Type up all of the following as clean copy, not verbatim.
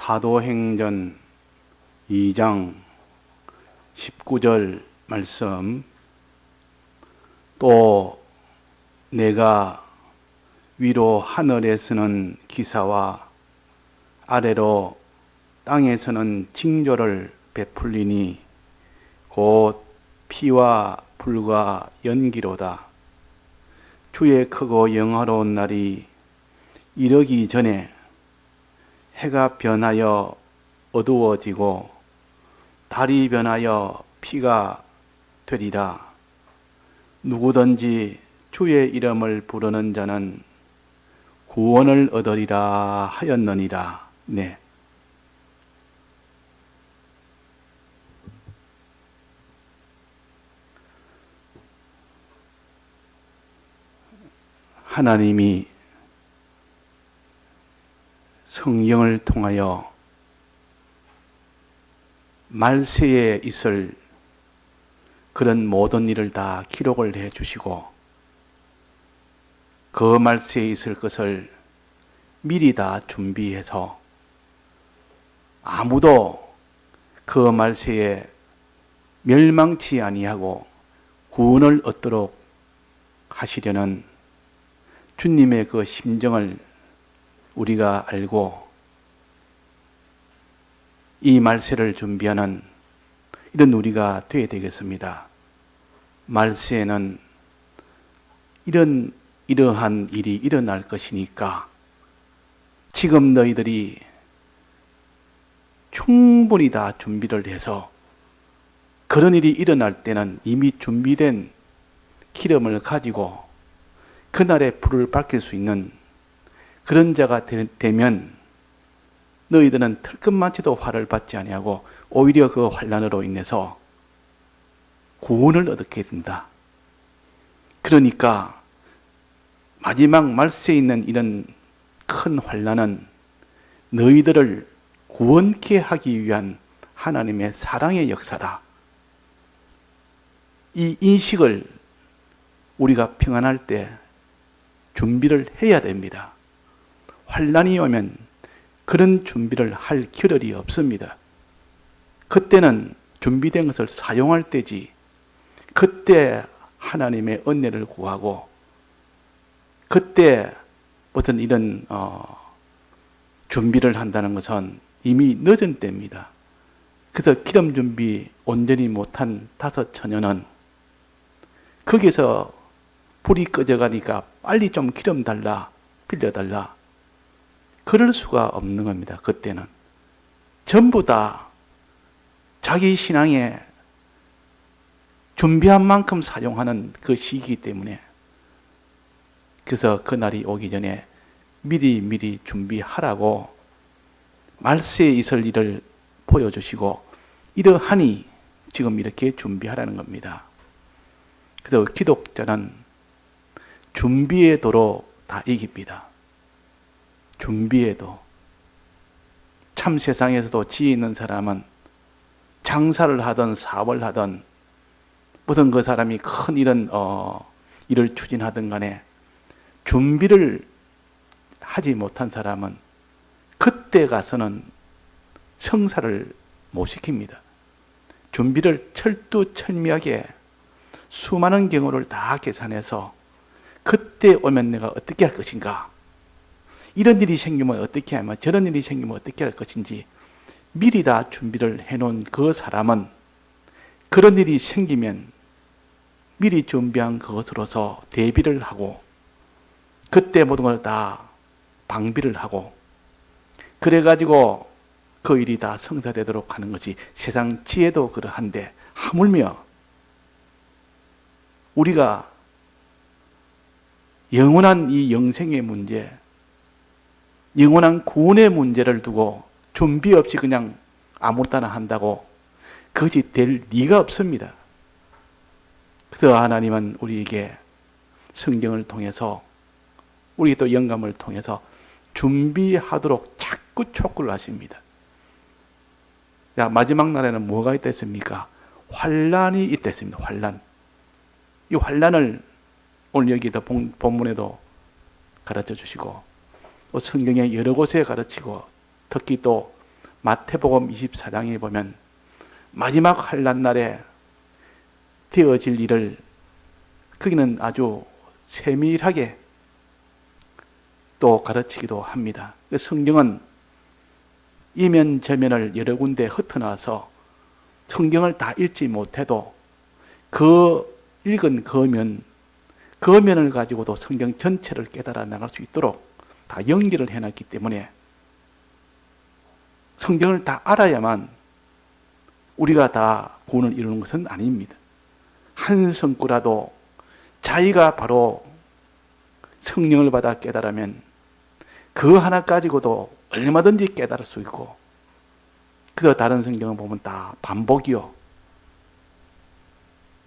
사도행전 2장 19절 말씀, 또 내가 위로 하늘에서는 기사와 아래로 땅에서는 징조를 베풀리니 곧 피와 불과 연기로다. 주의 크고 영화로운 날이 이르기 전에 해가 변하여 어두워지고 달이 변하여 피가 되리라. 누구든지 주의 이름을 부르는 자는 구원을 얻으리라 하였느니라. 네. 하나님이 성경을 통하여 말세에 있을 그런 모든 일을 다 기록을 해 주시고, 그 말세에 있을 것을 미리 다 준비해서 아무도 그 말세에 멸망치 아니하고 구원을 얻도록 하시려는 주님의 그 심정을 우리가 알고 이 말세를 준비하는 이런 우리가 되어야 되겠습니다. 말세에는 이러한 일이 일어날 것이니까 지금 너희들이 충분히 다 준비를 해서 그런 일이 일어날 때는 이미 준비된 기름을 가지고 그날에 불을 밝힐 수 있는 그런 자가 되면 너희들은 털끝만치도 화를 받지 아니하고 오히려 그 환난으로 인해서 구원을 얻게 된다. 그러니까 마지막 말세에 있는 이런 큰 환난은 너희들을 구원케 하기 위한 하나님의 사랑의 역사다. 이 인식을 우리가 평안할 때 준비를 해야 됩니다. 환난이 오면 그런 준비를 할 겨를이 없습니다. 그때는 준비된 것을 사용할 때지, 그때 하나님의 은혜를 구하고 그때 무슨 이런 준비를 한다는 것은 이미 늦은 때입니다. 그래서 기름 준비 온전히 못한 5 처녀는 거기서 불이 꺼져가니까 빨리 좀 기름 달라, 빌려달라, 그럴 수가 없는 겁니다. 그때는 전부 다 자기 신앙에 준비한 만큼 사용하는 그 시기이기 때문에, 그래서 그날이 오기 전에 미리 준비하라고 말세에 있을 일을 보여주시고 이러하니 지금 이렇게 준비하라는 겁니다. 그래서 기독자는 준비의 도로 다 이깁니다. 준비에도. 참 세상에서도 지혜 있는 사람은 장사를 하든 사업을 하든 무슨 그 사람이 큰 이런 일을 추진하든 간에 준비를 하지 못한 사람은 그때 가서는 성사를 못 시킵니다. 준비를 철두철미하게 수많은 경우를 다 계산해서 그때 오면 내가 어떻게 할 것인가, 이런 일이 생기면 어떻게 하면, 저런 일이 생기면 어떻게 할 것인지 미리 다 준비를 해놓은 그 사람은 그런 일이 생기면 미리 준비한 그것으로서 대비를 하고 그때 모든 걸 다 방비를 하고 그래가지고 그 일이 다 성사되도록 하는 것이 세상 지혜도 그러한데, 하물며 우리가 영원한 이 영생의 문제, 영원한 구원의 문제를 두고 준비 없이 그냥 아무렇다나 한다고 그것이 될 리가 없습니다. 그래서 하나님은 우리에게 성경을 통해서, 우리 또 영감을 통해서 준비하도록 자꾸 촉구를 하십니다. 야, 마지막 날에는 뭐가 있다 했습니까? 환난이 있다 했습니다. 환난. 이 환난을 오늘 여기도 본문에도 가르쳐 주시고 또 성경의 여러 곳에 가르치고, 특히 또 마태복음 24장에 보면 마지막 환난 날에 되어질 일을 거기는 아주 세밀하게 또 가르치기도 합니다. 성경은 이면저면을 여러 군데 흩어놔서 성경을 다 읽지 못해도 그 읽은 거면을 가지고도 성경 전체를 깨달아 나갈 수 있도록 다 연결을 해놨기 때문에 성경을 다 알아야만 우리가 다 구원을 이루는 것은 아닙니다. 한 성구라도 자기가 바로 성령을 받아 깨달으면 그 하나 가지고도 얼마든지 깨달을 수 있고, 그래서 다른 성경을 보면 다 반복이요.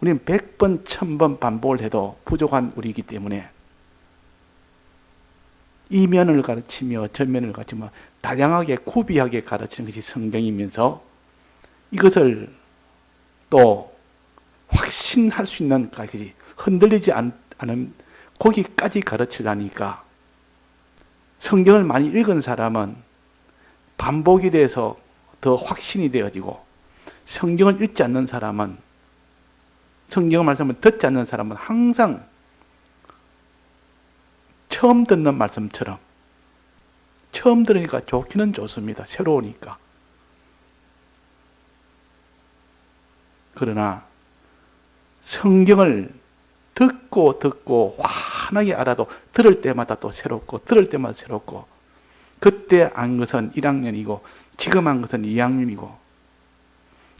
우리는 100번, 1000번 반복을 해도 부족한 우리이기 때문에 이 면을 가르치며 저 면을 가르치며 다양하게 구비하게 가르치는 것이 성경이면서 이것을 또 확신할 수 있는 까지 흔들리지 않은 거기까지 가르치려니까 성경을 많이 읽은 사람은 반복이 돼서 더 확신이 되어지고, 성경을 읽지 않는 사람은, 성경 말씀을 듣지 않는 사람은 항상 처음 듣는 말씀처럼, 처음 들으니까 좋기는 좋습니다. 새로우니까. 그러나 성경을 듣고 환하게 알아도 들을 때마다 또 새롭고, 들을 때마다 새롭고, 그때 안 것은 1학년이고 지금 한 것은 2학년이고,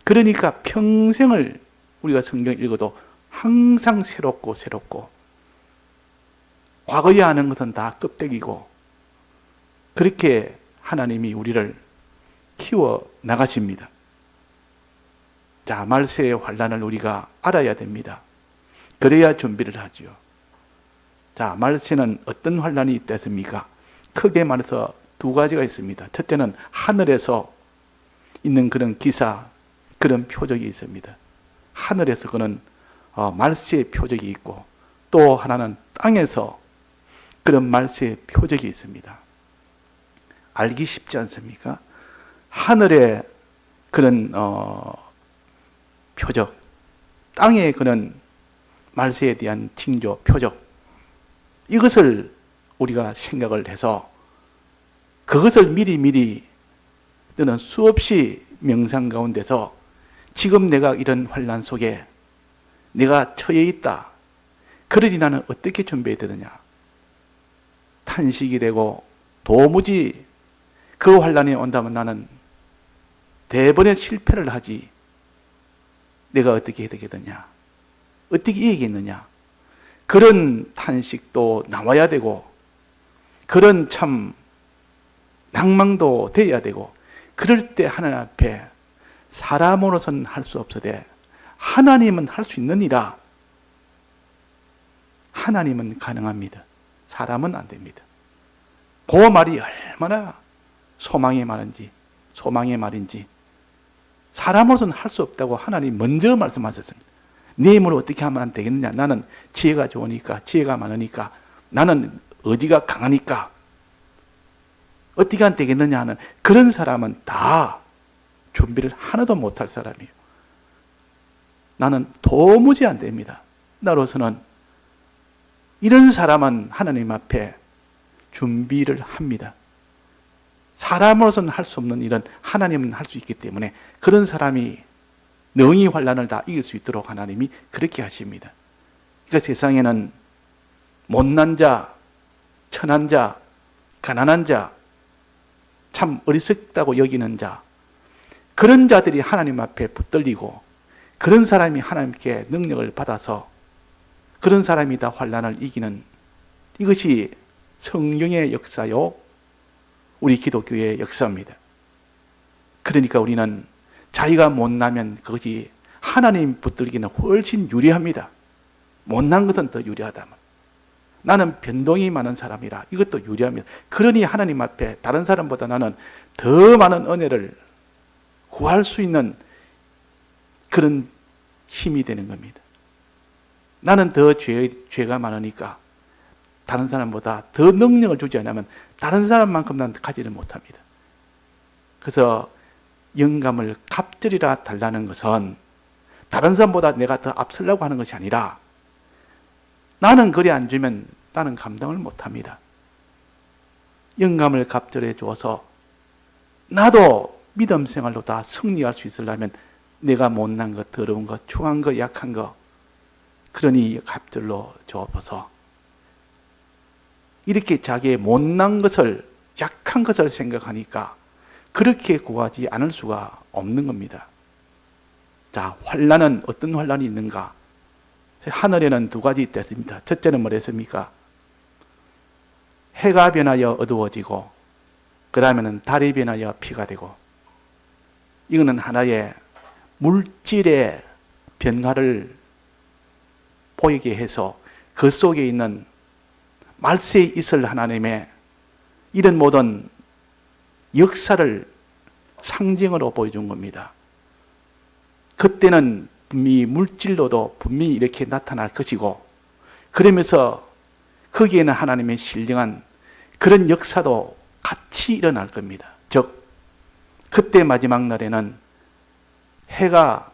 그러니까 평생을 우리가 성경 읽어도 항상 새롭고 과거에 아는 것은 다 껍데기고, 그렇게 하나님이 우리를 키워 나가십니다. 자, 말세의 환난을 우리가 알아야 됩니다. 그래야 준비를 하지요. 자, 말세는 어떤 환난이 있다 했습니까? 크게 말해서 두 가지가 있습니다. 첫째는 하늘에서 있는 그런 기사, 그런 표적이 있습니다. 하늘에서 그런 말세의 표적이 있고, 또 하나는 땅에서 그런 말세의 표적이 있습니다. 알기 쉽지 않습니까? 하늘에 그런 표적, 땅에 그런 말세에 대한 징조, 표적, 이것을 우리가 생각을 해서 그것을 미리 또는 수없이 명상 가운데서 지금 내가 이런 환난 속에 내가 처해 있다. 그러니 나는 어떻게 준비해야 되느냐? 탄식이 되고 도무지 그 환난이 온다면 나는 대번에 실패를 하지. 내가 어떻게 해야 되겠느냐? 어떻게 이기겠느냐? 그런 탄식도 나와야 되고, 그런 참 낭망도 되어야 되고, 그럴 때 하나님 앞에 사람으로서는 할 수 없으되 하나님은 할 수 있느니라. 하나님은 가능합니다. 사람은 안 됩니다. 그 말이 얼마나 소망의 말인지 사람으로서는 할 수 없다고 하나님 먼저 말씀하셨습니다. 네 힘으로 어떻게 하면 안 되겠느냐? 나는 지혜가 좋으니까, 지혜가 많으니까, 나는 의지가 강하니까 어떻게 안 되겠느냐 하는 그런 사람은 다 준비를 하나도 못할 사람이에요. 나는 도무지 안 됩니다. 나로서는 이런 사람은 하나님 앞에 준비를 합니다. 사람으로서는 할 수 없는 일은 하나님은 할 수 있기 때문에 그런 사람이 능히 환난을 다 이길 수 있도록 하나님이 그렇게 하십니다. 그러니까 세상에는 못난 자, 천한 자, 가난한 자, 참 어리석다고 여기는 자, 그런 자들이 하나님 앞에 붙들리고, 그런 사람이 하나님께 능력을 받아서 그런 사람이 다 환난을 이기는, 이것이 성경의 역사요, 우리 기독교의 역사입니다. 그러니까 우리는 자기가 못나면 그것이 하나님 붙들기는 훨씬 유리합니다. 못난 것은 더 유리하다면. 나는 변동이 많은 사람이라 이것도 유리합니다. 그러니 하나님 앞에 다른 사람보다 나는 더 많은 은혜를 구할 수 있는 그런 힘이 되는 겁니다. 나는 더 죄가 많으니까 다른 사람보다 더 능력을 주지 않으면 다른 사람만큼 나는 가지를 못합니다. 그래서 영감을 갑절이라 달라는 것은 다른 사람보다 내가 더 앞서려고 하는 것이 아니라 나는 그리 안 주면 나는 감당을 못합니다. 영감을 갑절해 주어서 나도 믿음 생활로 다 승리할 수 있으려면 내가 못난 것, 더러운 것, 추한 것, 약한 것, 그러니 갑절로 주옵소서. 이렇게 자기의 못난 것을, 약한 것을 생각하니까 그렇게 구하지 않을 수가 없는 겁니다. 자, 환난은 어떤 환난이 있는가? 하늘에는 두 가지 있습니다. 첫째는 뭐랬습니까? 해가 변하여 어두워지고 그 다음에는 달이 변하여 피가 되고, 이거는 하나의 물질의 변화를 보이게 해서 그 속에 있는 말세에 있을 하나님의 이런 모든 역사를 상징으로 보여준 겁니다. 그때는 분명히 물질로도 분명히 이렇게 나타날 것이고, 그러면서 거기에는 하나님의 신령한 그런 역사도 같이 일어날 겁니다. 즉, 그때 마지막 날에는 해가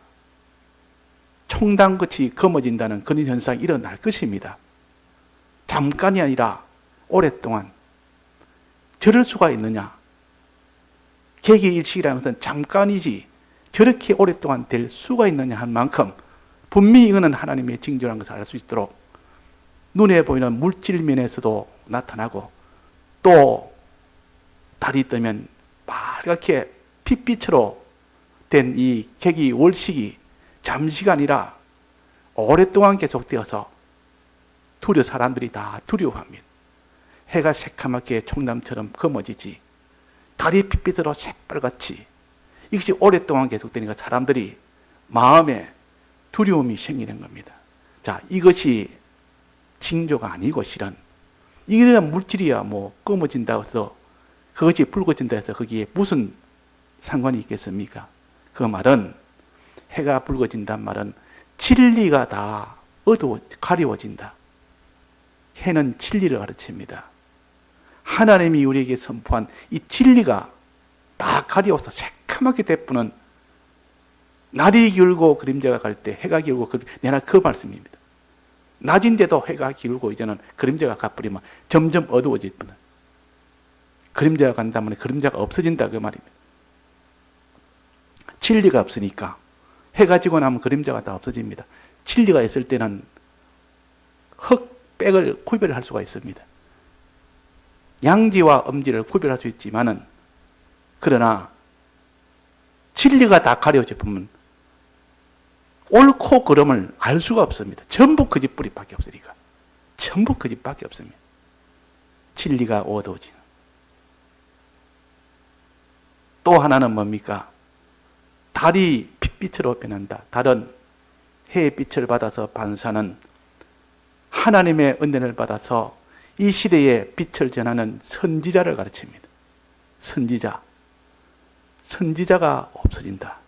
총당같이 검어진다는 그런 현상이 일어날 것입니다. 잠깐이 아니라 오랫동안. 저럴 수가 있느냐? 개기일식이라는 것은 잠깐이지 저렇게 오랫동안 될 수가 있느냐 한 만큼 분명히 이거는 하나님의 징조라는 것을 알 수 있도록 눈에 보이는 물질면에서도 나타나고, 또 달이 뜨면 빨갛게 핏빛으로 된 이 개기 월식이 잠시가 아니라 오랫동안 계속되어서 사람들이 다 두려워합니다. 해가 새카맣게 총남처럼 검어지지, 달이 핏빛으로 새빨갛지, 이것이 오랫동안 계속되니까 사람들이 마음에 두려움이 생기는 겁니다. 자, 이것이 징조가 아니고 실은 이게 물질이야 뭐 검어진다고 해서 그것이 붉어진다 해서 거기에 무슨 상관이 있겠습니까? 그 말은, 해가 붉어진단 말은 진리가 다 가려워진다. 해는 진리를 가르칩니다. 하나님이 우리에게 선포한 이 진리가 다 가려워서 새카맣게 되뿌는 날이 길고 그림자가 갈 때 해가 길고 내가 그 말씀입니다. 낮인데도 해가 길고 이제는 그림자가 가버리면 점점 어두워질 뿐은, 그림자가 간다면 그림자가 없어진다 그 말입니다. 진리가 없으니까 해가 지고 나면 그림자가 다 없어집니다. 진리가 있을 때는 흑백을 구별할 수가 있습니다. 양지와 음지를 구별할 수 있지만은, 그러나 진리가 다 가려져 보면 옳고 그름을 알 수가 없습니다. 전부 거짓뿌리밖에 없으니까. 전부 거짓밖에 없습니다. 진리가 어두워지는. 또 하나는 뭡니까? 달이 핏빛으로 변한다. 달은 해의 빛을 받아서 반사하는 하나님의 은혜를 받아서 이 시대에 빛을 전하는 선지자를 가르칩니다. 선지자가 없어진다.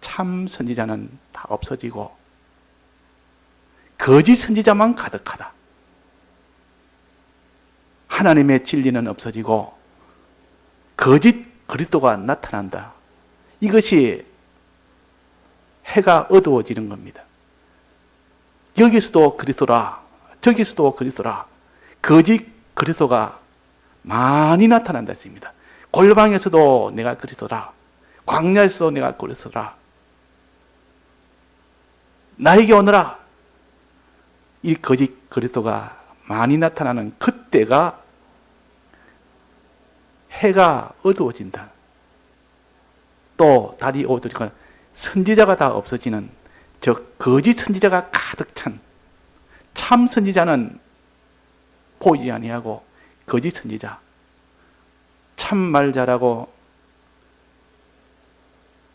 참 선지자는 다 없어지고 거짓 선지자만 가득하다. 하나님의 진리는 없어지고 거짓 그리스도가 나타난다. 이것이 해가 어두워지는 겁니다. 여기서도 그리스도라, 저기서도 그리스도라, 거짓 그리스도가 많이 나타난다 했습니다. 골방에서도 내가 그리스도라, 광야에서도 내가 그리스도라, 나에게 오너라. 이 거짓 그리스도가 많이 나타나는 그때가 해가 어두워진다. 또 달이 어두워지니까 선지자가 다 없어지는, 즉 거짓 선지자가 가득 찬, 참 선지자는 보이지 아니하고 거짓 선지자, 참 말 잘하고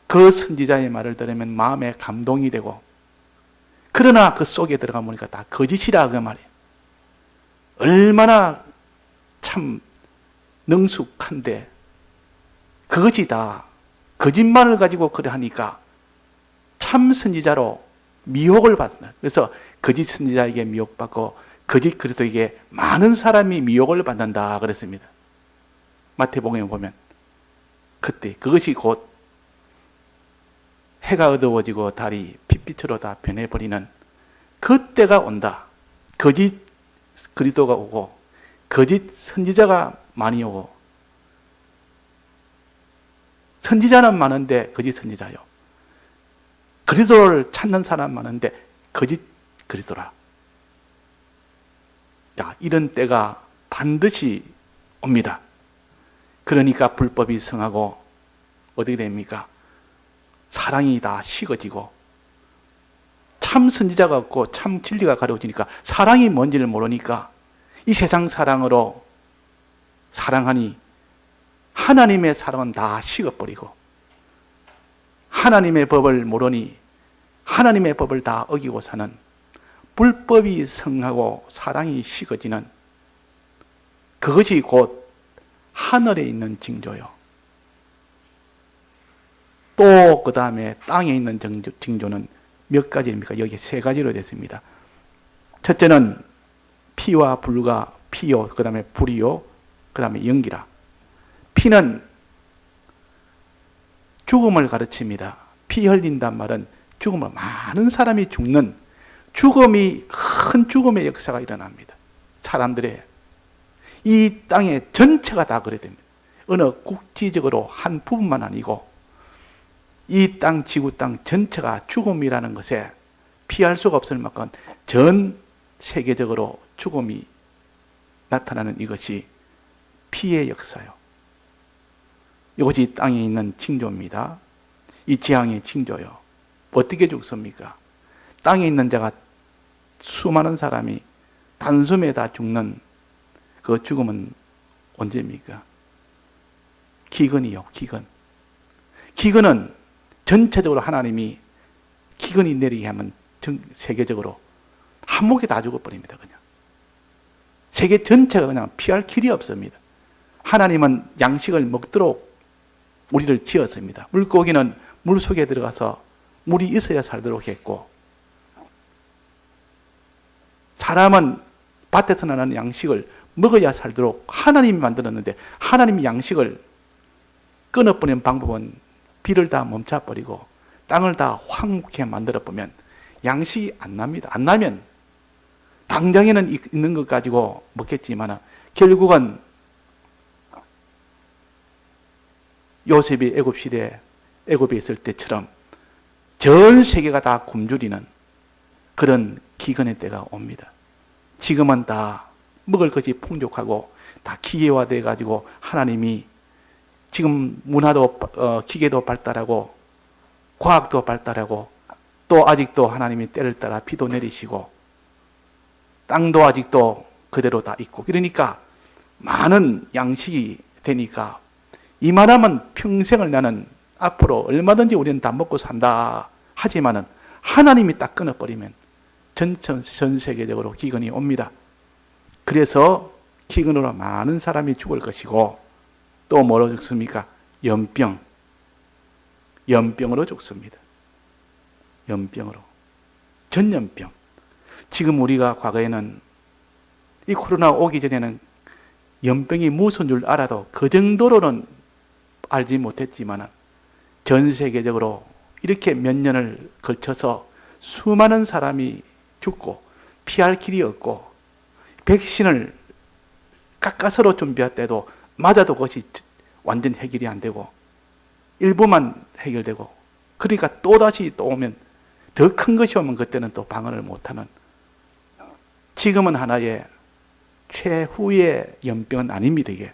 그 선지자의 말을 들으면 마음에 감동이 되고, 그러나 그 속에 들어가 보니까 다 거짓이라 그 말이에요. 얼마나 참 능숙한데 그것이 다 거짓말을 가지고 그래 하니까 참 선지자로 미혹을 받는다. 그래서 거짓 선지자에게 미혹받고 거짓 그리스도에게 많은 사람이 미혹을 받는다 그랬습니다. 마태복음에 보면 그때 그것이 곧 해가 어두워지고 달이 핏빛으로 다 변해버리는 그때가 온다. 거짓 그리스도가 오고 거짓 선지자가 많이 오고, 선지자는 많은데 거짓 선지자요. 그리스도를 찾는 사람 많은데 거짓 그리스도라. 자, 이런 때가 반드시 옵니다. 그러니까 불법이 성하고 어떻게 됩니까? 사랑이 다 식어지고 참 선지자가 없고 참 진리가 가려워지니까 사랑이 뭔지를 모르니까 이 세상 사랑으로 사랑하니 하나님의 사랑은 다 식어버리고, 하나님의 법을 모르니 하나님의 법을 다 어기고 사는, 불법이 성하고 사랑이 식어지는 그것이 곧 하늘에 있는 징조요. 또 그 다음에 땅에 있는 징조는 몇 가지입니까? 여기 세 가지로 됐습니다. 첫째는 피와 불과, 피요, 그 다음에 불이요, 그 다음에 연기라. 피는 죽음을 가르칩니다. 피 흘린단 말은 죽음을, 많은 사람이 죽는 죽음이, 큰 죽음의 역사가 일어납니다. 사람들의 이 땅의 전체가 다 그래 됩니다. 어느 국지적으로 한 부분만 아니고 이 땅, 지구 땅 전체가 죽음이라는 것에 피할 수가 없을 만큼 전 세계적으로 죽음이 나타나는 이것이 피의 역사요. 이것이 땅에 있는 징조입니다. 이 재앙의 징조요. 어떻게 죽습니까? 땅에 있는 자가 수많은 사람이 단숨에 다 죽는 그 죽음은 언제입니까? 기근이요, 기근. 기근은 전체적으로 하나님이 기근이 내리게 하면 전 세계적으로 한 목에 다 죽어버립니다. 그냥 세계 전체가 그냥 피할 길이 없습니다. 하나님은 양식을 먹도록 우리를 지었습니다. 물고기는 물 속에 들어가서 물이 있어야 살도록 했고, 사람은 밭에서 나는 양식을 먹어야 살도록 하나님이 만들었는데, 하나님이 양식을 끊어버리는 방법은 비를 다 멈춰버리고 땅을 다 황무케 만들어보면 양식이 안 납니다. 안 나면 당장에는 있는 것 가지고 먹겠지만 결국은 요셉이 애굽 시대에 애굽에 있을 때처럼 전 세계가 다 굶주리는 그런 기근의 때가 옵니다. 지금은 다 먹을 것이 풍족하고 다 기계화돼 가지고 하나님이 지금 문화도 기계도 발달하고 과학도 발달하고 또 아직도 하나님이 때를 따라 비도 내리시고 땅도 아직도 그대로 다 있고, 그러니까 많은 양식이 되니까 이만하면 평생을 나는 앞으로 얼마든지 우리는 다 먹고 산다 하지만은 하나님이 딱 끊어버리면 전 세계적으로 기근이 옵니다. 그래서 기근으로 많은 사람이 죽을 것이고, 또 뭐로 죽습니까? 연병으로 죽습니다. 연병으로. 전염병. 지금 우리가 과거에는 이 코로나 오기 전에는 연병이 무슨 줄 알아도 그 정도로는 알지 못했지만 전 세계적으로 이렇게 몇 년을 걸쳐서 수많은 사람이 죽고 피할 길이 없고, 백신을 가까스로 준비할 때도 맞아도 그것이 완전 해결이 안 되고 일부만 해결되고, 그러니까 또다시 또 오면 더 큰 것이 오면 그때는 또 방어를 못하는, 지금은 하나의 최후의 연병은 아닙니다. 이게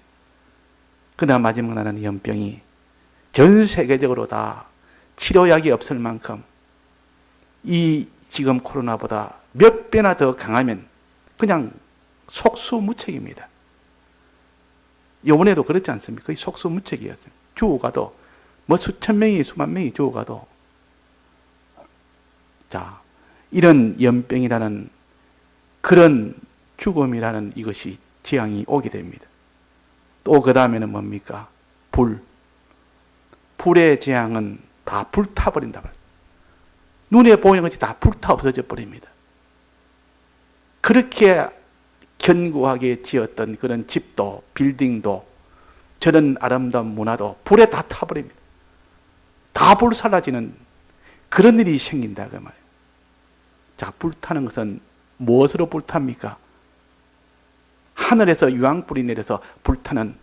그다음 마지막 나는 연병이 전 세계적으로 다 치료약이 없을 만큼 이 지금 코로나보다 몇 배나 더 강하면 그냥 속수무책입니다. 이번에도 그렇지 않습니까? 거의 속수무책이었어요. 죽어가도 뭐 수천 명이 수만 명이 죽어가도, 자, 이런 연병이라는 그런 죽음이라는 이것이 재앙이 오게 됩니다. 또 그 다음에는 뭡니까? 불의 재앙은 다 불타버린다. 눈에 보이는 것이 다 불타 없어져 버립니다. 그렇게 견고하게 지었던 그런 집도 빌딩도 저런 아름다운 문화도 불에 다 타버립니다. 다 불살라지는, 그런 일이 생긴다 그 말이에요. 자, 불타는 것은 무엇으로 불탑니까? 하늘에서 유황불이 내려서 불타는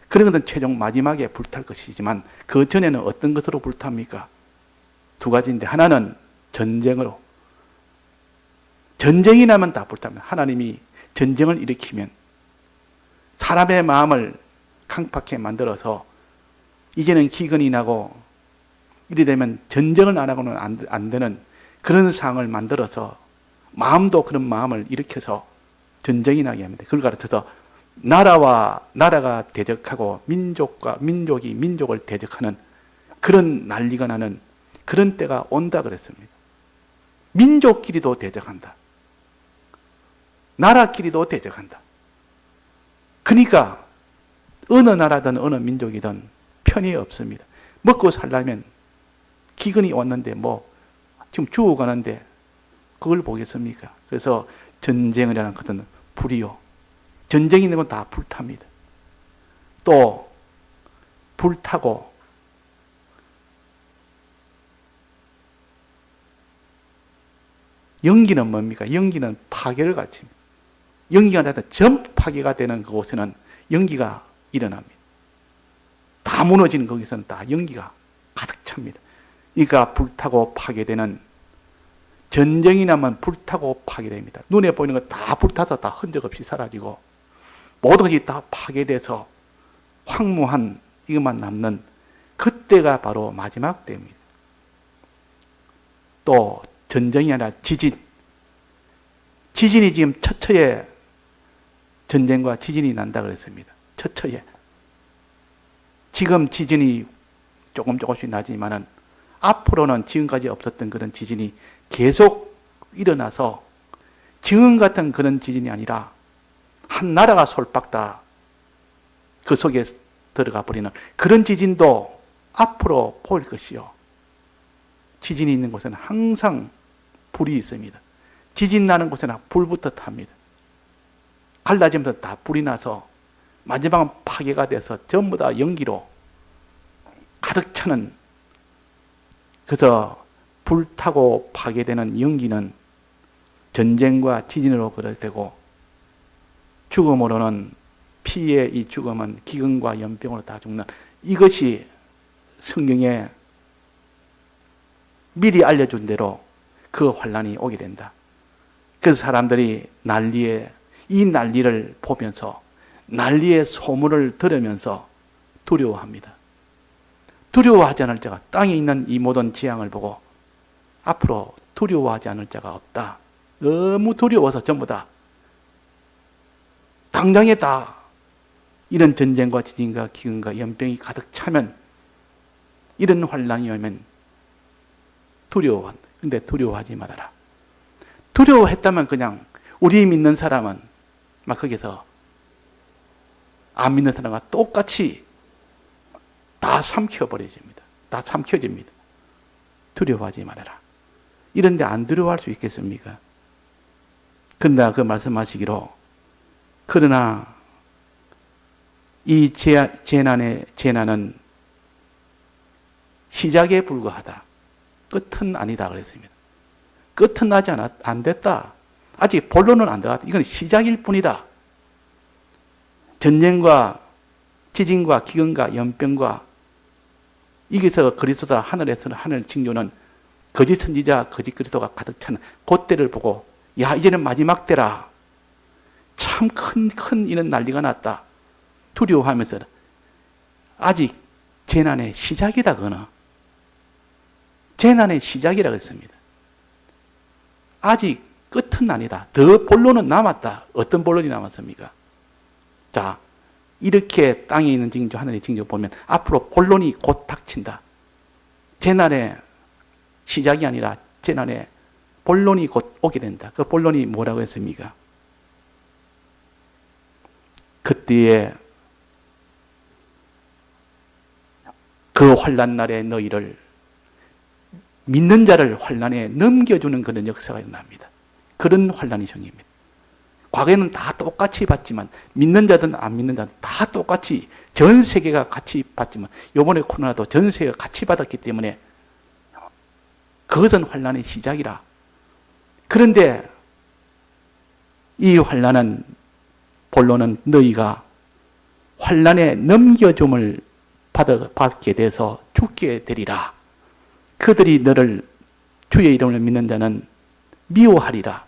그런 것은 최종 마지막에 불탈 것이지만 그 전에는 어떤 것으로 불탑니까? 두 가지인데 하나는 전쟁으로. 전쟁이 나면 다 불탑니다. 하나님이 전쟁을 일으키면 사람의 마음을 강팍하게 만들어서 이제는 기근이 나고 이래 되면 전쟁을 안 하고는 안 되는 그런 상황을 만들어서 마음도 그런 마음을 일으켜서 전쟁이 나게 합니다. 그걸 가르쳐서 나라와 나라가 대적하고 민족과 민족이 민족을 대적하는 그런 난리가 나는 그런 때가 온다 그랬습니다. 민족끼리도 대적한다. 나라끼리도 대적한다. 그러니까 어느 나라든 어느 민족이든 편이 없습니다. 먹고 살려면 기근이 왔는데 지금 죽어가는데 그걸 보겠습니까? 그래서 전쟁을 하는 것은 불이요. 전쟁이 있는 건 다 불탑니다. 또 불타고 연기는 뭡니까? 연기는 파괴를 가르칩니다. 연기가 나다 전부 파괴가 되는 그곳에는 연기가 일어납니다. 다 무너지는 거기서는 다 연기가 가득 찹니다. 그러니까 불타고 파괴되는 전쟁이 나면 불타고 파괴됩니다. 눈에 보이는 거 다 불타서 다 흔적 없이 사라지고 모든 것이 다 파괴돼서 황무한 이것만 남는 그때가 바로 마지막 때입니다. 또 전쟁이 아니라 지진. 지진이 지금 처처에 전쟁과 지진이 난다 그랬습니다. 처처에. 지금 지진이 조금씩 나지만은 앞으로는 지금까지 없었던 그런 지진이 계속 일어나서 지금 같은 그런 지진이 아니라 한 나라가 솔박다 그 속에 들어가 버리는 그런 지진도 앞으로 보일 것이요. 지진이 있는 곳에는 항상 불이 있습니다. 지진 나는 곳에는 불부터 탑니다. 갈라지면서 다 불이 나서 마지막은 파괴가 돼서 전부 다 연기로 가득 차는, 그래서 불타고 파괴되는 연기는 전쟁과 지진으로 그럴 때고, 죽음으로는 피의 이 죽음은 기근과 연병으로 다 죽는, 이것이 성경에 미리 알려준 대로 그 환란이 오게 된다. 그래서 사람들이 이 난리를 보면서 난리의 소문을 들으면서 두려워합니다. 두려워하지 않을 자가, 땅에 있는 이 모든 재앙을 보고 앞으로 두려워하지 않을 자가 없다. 너무 두려워서 전부 다 당장에 다 이런 전쟁과 지진과 기근과 연병이 가득 차면, 이런 환란이 오면 두려워한다. 근데 두려워하지 말아라. 두려워했다면 그냥 우리 믿는 사람은 막 거기서 안 믿는 사람과 똑같이 다 삼켜버려집니다. 다 삼켜집니다. 두려워하지 말아라. 이런데 안 두려워할 수 있겠습니까? 그러나 그 말씀하시기로, 그러나 이 재난은 시작에 불과하다. 끝은 아니다 그랬습니다. 끝은 아직 안 됐다. 아직 본론은 안 들어갔다. 이건 시작일 뿐이다. 전쟁과 지진과 기근과 연병과 이게서 그리스도다, 하늘에서는 하늘 징조는 거짓 선지자, 거짓 그리스도가 가득 차는 그때를 보고, 야, 이제는 마지막 때라. 참 큰 이런 난리가 났다. 두려워하면서 아직 재난의 시작이다, 그거는. 재난의 시작이라고 했습니다. 아직 끝은 아니다. 더 본론은 남았다. 어떤 본론이 남았습니까? 자, 이렇게 땅에 있는 징조, 하늘의 징조 보면 앞으로 본론이 곧 닥친다. 재난의 시작이 아니라 재난의 본론이 곧 오게 된다. 그 본론이 뭐라고 했습니까? 그때에 그 환난 날에 너희를, 믿는 자를 환난에 넘겨주는 그런 역사가 일어납니다. 그런 환난이 생깁니다. 과거에는 다 똑같이 봤지만, 믿는 자든 안 믿는 자든 다 똑같이 전 세계가 같이 봤지만, 이번에 코로나도 전 세계가 같이 받았기 때문에 그것은 환난의 시작이라. 그런데 이 환난은 본론은 너희가 환난에 넘겨줌을 받게 돼서 죽게 되리라. 그들이 너를 주의 이름을 믿는 자는 미워하리라.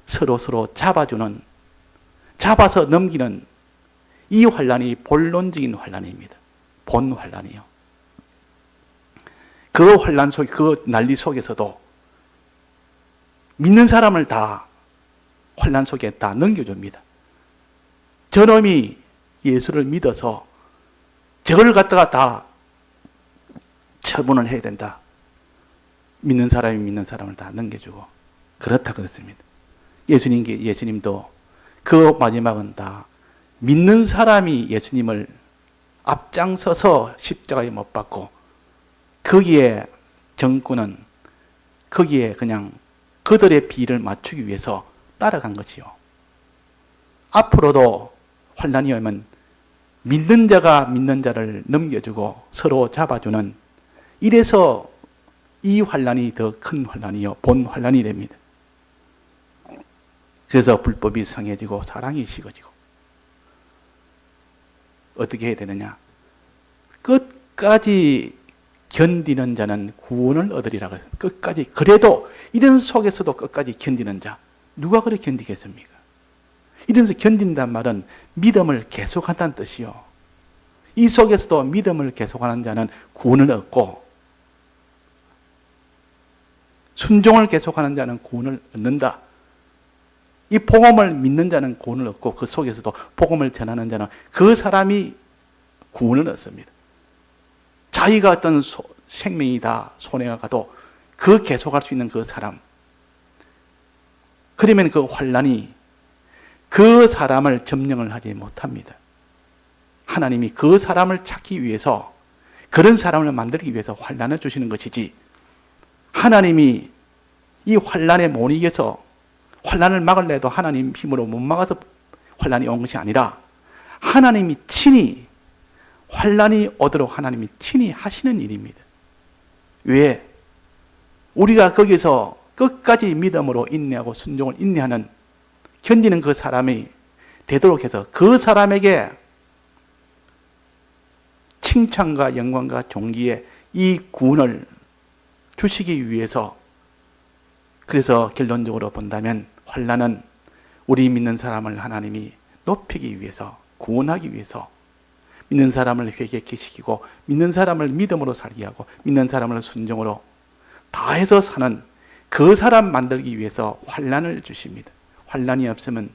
서로 잡아서 넘기는 이 환난이 본론적인 환난입니다. 본 환난이요. 그 환난 속, 그 난리 속에서도 믿는 사람을 다 환난 속에 다 넘겨줍니다. 저놈이 예수를 믿어서 저걸 갖다가 다 처분을 해야 된다. 믿는 사람이 믿는 사람을 다 넘겨주고 그렇다 그렇습니다. 예수님도 그 마지막은 다 믿는 사람이 예수님을 앞장서서 십자가에 못 박고 거기에 정권은 거기에 그냥 그들의 비를 맞추기 위해서 따라간 것이요. 앞으로도 환난이 오면 믿는 자가 믿는 자를 넘겨주고 서로 잡아주는, 이래서 이 환난이 더 큰 환난이요, 본 환난이 됩니다. 그래서 불법이 성해지고 사랑이 식어지고 어떻게 해야 되느냐? 끝까지 견디는 자는 구원을 얻으리라 그랬어요. 끝까지. 그래도 이런 속에서도 끝까지 견디는 자, 누가 그렇게 견디겠습니까? 이런 속에서 견딘단 말은 믿음을 계속한다는 뜻이요. 이 속에서도 믿음을 계속하는 자는 구원을 얻고 순종을 계속하는 자는 구원을 얻는다. 이 복음을 믿는 자는 구원을 얻고 그 속에서도 복음을 전하는 자는 그 사람이 구원을 얻습니다. 자기가 어떤 생명이 다 손해가 가도 그 계속할 수 있는 그 사람, 그러면 그 환난이 그 사람을 점령을 하지 못합니다. 하나님이 그 사람을 찾기 위해서, 그런 사람을 만들기 위해서 환난을 주시는 것이지, 하나님이 이 환난에 못 이겨서 환난을 막으려도 하나님 힘으로 못 막아서 환난이 온 것이 아니라 하나님이 친히 환난이 오도록 하나님이 친히 하시는 일입니다. 왜? 우리가 거기서 끝까지 믿음으로 인내하고 순종을 인내하는, 견디는 그 사람이 되도록 해서 그 사람에게 칭찬과 영광과 존귀의 이 구원을 주시기 위해서, 그래서 결론적으로 본다면 환난은 우리 믿는 사람을 하나님이 높이기 위해서, 구원하기 위해서, 믿는 사람을 회개케 시키고 믿는 사람을 믿음으로 살게 하고 믿는 사람을 순종으로 다해서 사는 그 사람 만들기 위해서 환난을 주십니다. 환난이 없으면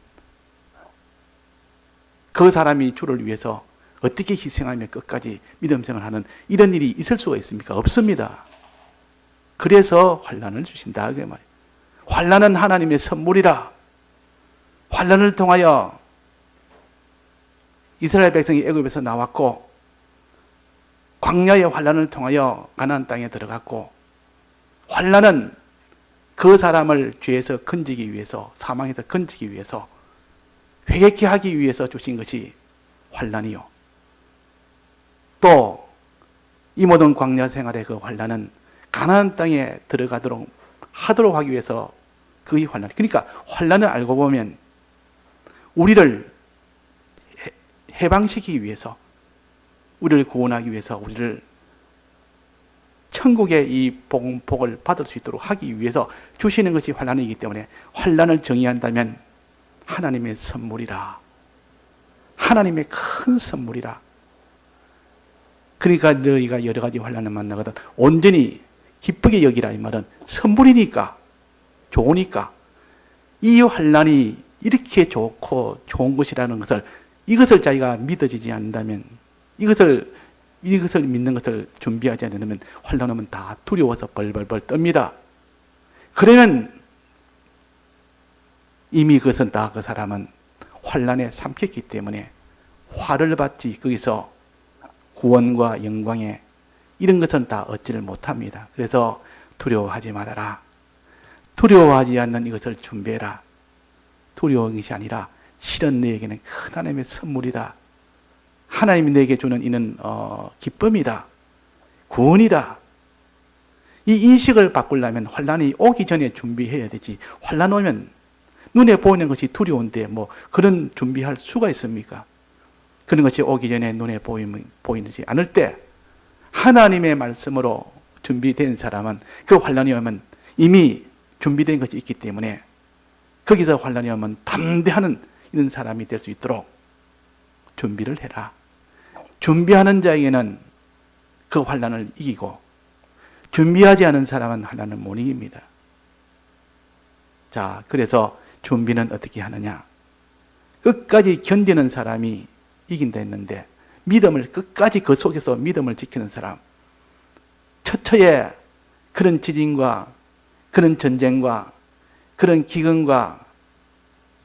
그 사람이 주를 위해서 어떻게 희생하며 끝까지 믿음 생활하는 이런 일이 있을 수가 있습니까? 없습니다. 그래서 환난을 주신다 그 말이에요. 환난은 하나님의 선물이라. 환난을 통하여 이스라엘 백성이 애굽에서 나왔고 광야의 환난을 통하여 가나안 땅에 들어갔고, 환난은 그 사람을 죄에서 건지기 위해서, 사망에서 건지기 위해서, 회개케 하기 위해서 주신 것이 환난이요. 또 이 모든 광야 생활의 그 환난은 가나안 땅에 들어가도록 하도록 하기 위해서 그의 환난. 그러니까 환난을 알고 보면 우리를 해방시키기 위해서, 우리를 구원하기 위해서, 우리를 천국의 이 복을 받을 수 있도록 하기 위해서 주시는 것이 환난이기 때문에 환난을 정의한다면 하나님의 선물이라. 하나님의 큰 선물이라. 그러니까 너희가 여러 가지 환난을 만나거든 온전히 기쁘게 여기라 이 말은 선물이니까, 좋으니까. 이 환난이 이렇게 좋고 좋은 것이라는 것을, 이것을 자기가 믿어지지 않는다면, 이것을 믿는 것을 준비하지 않으면 환난 오면 다 두려워서 벌벌벌 떱니다. 그러면 이미 그것은 다 그 사람은 환난에 삼켰기 때문에 화를 받지, 거기서 구원과 영광에 이런 것은 다 얻지를 못합니다. 그래서 두려워하지 말아라. 두려워하지 않는 이것을 준비해라. 두려운 것이 아니라 실은 너에게는 큰 하나님의 선물이다. 하나님이 내게 주는 이는 기쁨이다. 구원이다. 이 인식을 바꾸려면 환란이 오기 전에 준비해야 되지. 환란 오면 눈에 보이는 것이 두려운데 뭐 그런 준비할 수가 있습니까? 그런 것이 오기 전에 눈에 보이지 않을 때 하나님의 말씀으로 준비된 사람은 그 환란이 오면 이미 준비된 것이 있기 때문에 거기서 환란이 오면 담대하는 이런 사람이 될 수 있도록 준비를 해라. 준비하는 자에게는 그 환란을 이기고 준비하지 않은 사람은 환란을 못 이깁니다. 자, 그래서 준비는 어떻게 하느냐? 끝까지 견디는 사람이 이긴다 했는데 믿음을 끝까지 그 속에서 믿음을 지키는 사람, 처처에 그런 지진과 그런 전쟁과 그런 기근과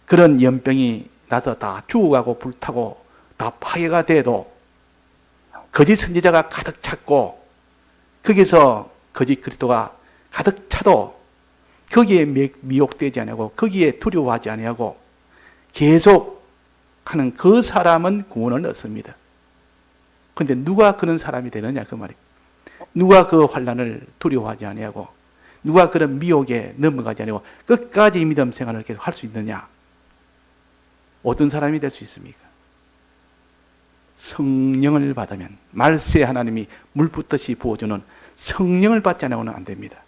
그런 연병이 나서 다 죽어가고 불타고 다 파괴가 돼도 거짓 선지자가 가득 찼고 거기서 거짓 그리스도가 가득 차도 거기에 미혹되지 아니하고 거기에 두려워하지 아니하고 계속 하는 그 사람은 구원을 얻습니다. 그런데 누가 그런 사람이 되느냐 그 말이에요. 누가 그 환난을 두려워하지 아니하고 누가 그런 미혹에 넘어가지 아니하고 끝까지 믿음 생활을 계속 할 수 있느냐? 어떤 사람이 될 수 있습니까? 성령을 받으면 말세 하나님이 물 붓듯이 부어주는 성령을 받지 않고는 안 됩니다.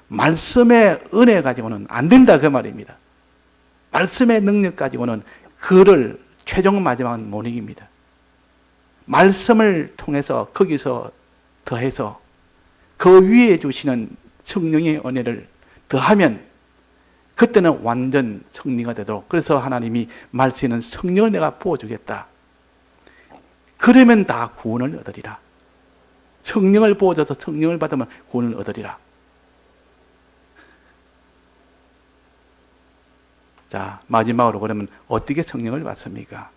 말씀의 은혜 가지고는 안 된다 그 말입니다. 말씀의 능력 가지고는 그를 최종 마지막은 못 이깁니다. 말씀을 통해서 거기서 더해서 그 위에 주시는 성령의 은혜를 더하면 그때는 완전 승리가 되도록, 그래서 하나님이 말씀에는 성령을 내가 부어주겠다. 그러면 다 구원을 얻으리라. 성령을 부어줘서 성령을 받으면 구원을 얻으리라. 자, 마지막으로 그러면 어떻게 성령을 받습니까?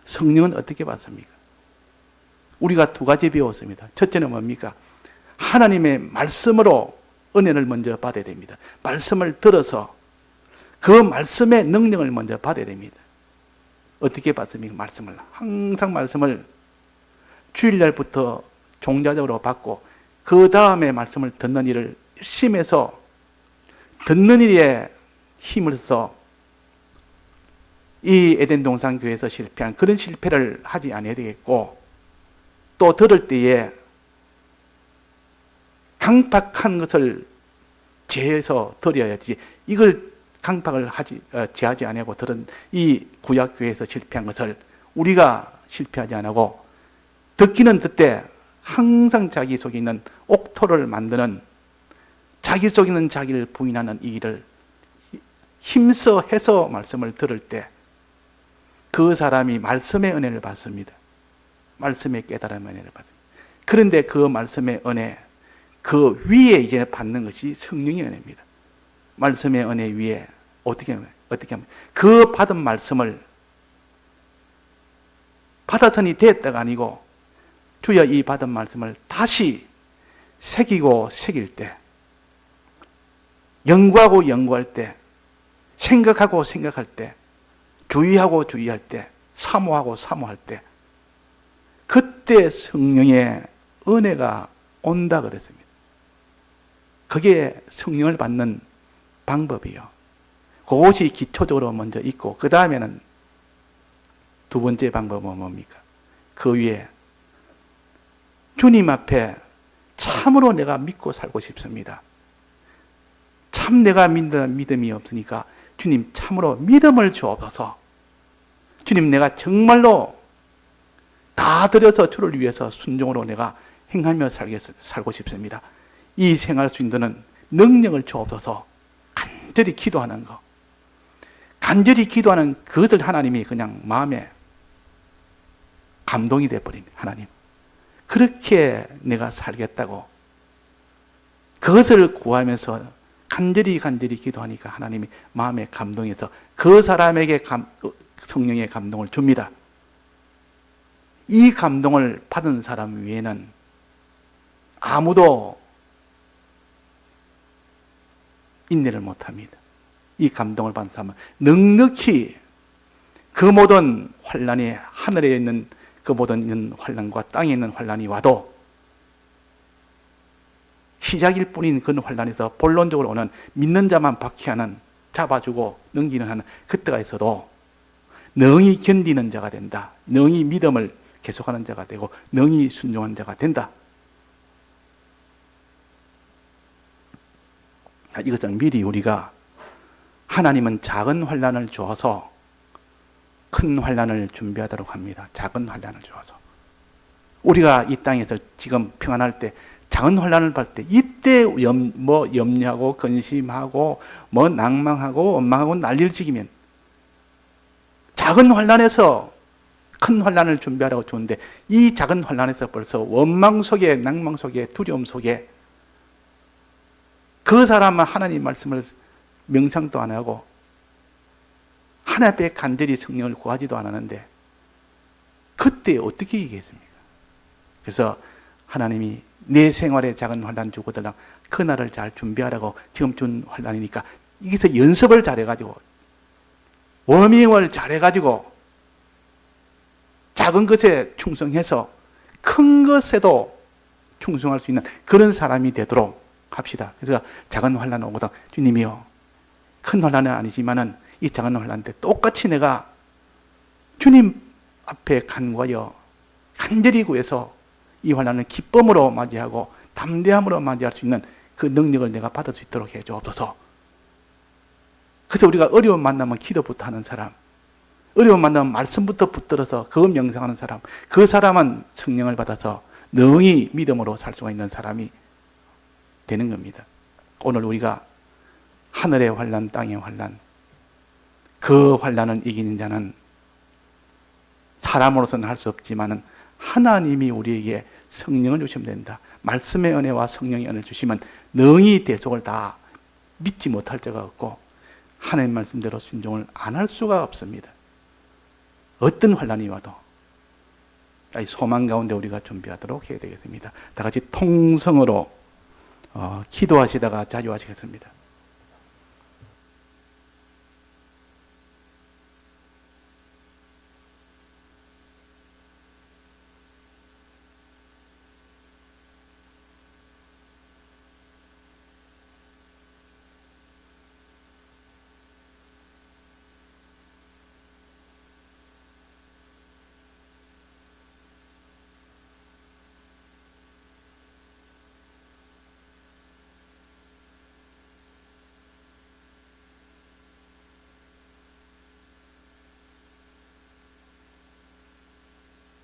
성령은 어떻게 받습니까? 우리가 두 가지 배웠습니다. 첫째는 뭡니까? 하나님의 말씀으로 은혜를 먼저 받아야 됩니다. 말씀을 들어서 그 말씀의 능력을 먼저 받아야 됩니다. 어떻게 받습니까? 말씀을 항상 말씀을 주일날부터 종자적으로 받고 그 다음에 말씀을 듣는 일을 열심히 해서 듣는 일에 힘을 써 이 에덴 동산 교회에서 실패한 그런 실패를 하지 않아야 되겠고, 또 들을 때에 강팍한 것을 제해서 드려야지, 이걸 강팍을 제하지 아니하고 들은 이 구약교회에서 실패한 것을 우리가 실패하지 않고 듣기는 듣되 항상 자기 속에 있는 옥토를 만드는, 자기 속에 있는 자기를 부인하는 이 일을 힘써 해서 말씀을 들을 때 그 사람이 말씀의 은혜를 받습니다. 말씀의 깨달음의 은혜를 받습니다. 그런데 그 말씀의 은혜, 그 위에 이제 받는 것이 성령의 은혜입니다. 말씀의 은혜 위에 어떻게 하면 그 받은 말씀을 받았으니 됐다가 아니고 주여 이 받은 말씀을 다시 새기고 새길 때, 연구하고 연구할 때, 생각하고 생각할 때, 주의하고 주의할 때, 사모하고 사모할 때, 그때 성령의 은혜가 온다 그랬습니다. 그게 성령을 받는 방법이요. 그것이 기초적으로 먼저 있고, 그 다음에는 두 번째 방법은 뭡니까? 그 위에 주님 앞에 참으로 내가 믿고 살고 싶습니다. 참 내가 믿음이 없으니까 주님 참으로 믿음을 주옵소서. 주님 내가 정말로 다 드려서 주를 위해서 순종으로 내가 행하며 살고 싶습니다. 이 생활할 수 있는 능력을 주옵소서. 간절히 기도하는 거. 간절히 기도하는 그것을 하나님이 그냥 마음에 감동이 되어버립니다. 하나님, 그렇게 내가 살겠다고 그것을 구하면서 간절히 기도하니까 하나님이 마음에 감동해서 그 사람에게 성령의 감동을 줍니다. 이 감동을 받은 사람 위에는 아무도 인내를 못합니다. 이 감동을 받은 사람은 넉넉히 그 모든 환난이, 하늘에 있는 그 모든 환난과 땅에 있는 환난이 와도 시작일 뿐인 그런 환란에서 본론적으로 오는 믿는 자만 박해하는, 잡아주고 넘기는 하는 그때가 있어도 능히 견디는 자가 된다. 능히 믿음을 계속하는 자가 되고 능히 순종한 자가 된다. 이것은 미리 우리가, 하나님은 작은 환란을 주어서 큰 환란을 준비하도록 합니다. 작은 환란을 주어서. 우리가 이 땅에서 지금 평안할 때 작은 환란을 받을 때 이때 염려하고 근심하고 낭망하고 원망하고 난리를 지기면 작은 환란에서 큰 환란을 준비하라고 주는데, 이 작은 환란에서 벌써 원망 속에, 낭망 속에, 두려움 속에 그 사람은 하나님 말씀을 명상도 안 하고 하나님 앞에 간절히 성령을 구하지도 않았는데 그때 어떻게 이기겠습니까? 그래서 하나님이 내 생활에 작은 환란 주거든 그날을 잘 준비하라고 지금 준 환란이니까 여기서 연습을 잘해가지고 워밍을 잘해가지고 작은 것에 충성해서 큰 것에도 충성할 수 있는 그런 사람이 되도록 합시다. 그래서 작은 환란 오거든 주님이요, 큰 환란은 아니지만은 이 작은 환란 때 똑같이 내가 주님 앞에 간구하여 간절히 구해서 이 환란을 기쁨으로 맞이하고 담대함으로 맞이할 수 있는 그 능력을 내가 받을 수 있도록 해주옵소서. 그래서 우리가 어려운 만나면 기도부터 하는 사람, 어려운 만나면 말씀부터 붙들어서 그거 명상하는 사람, 그 사람은 성령을 받아서 능히 믿음으로 살 수가 있는 사람이 되는 겁니다. 오늘 우리가 하늘의 환란, 땅의 환란, 그 환란을 이기는 자는 사람으로서는 할 수 없지만은 하나님이 우리에게 성령을 주시면 된다. 말씀의 은혜와 성령의 은혜를 주시면 능히 대속을 다 믿지 못할 자가 없고 하나님 말씀대로 순종을 안 할 수가 없습니다. 어떤 환란이 와도 소망 가운데 우리가 준비하도록 해야 되겠습니다. 다 같이 통성으로 기도하시다가 자유하시겠습니다.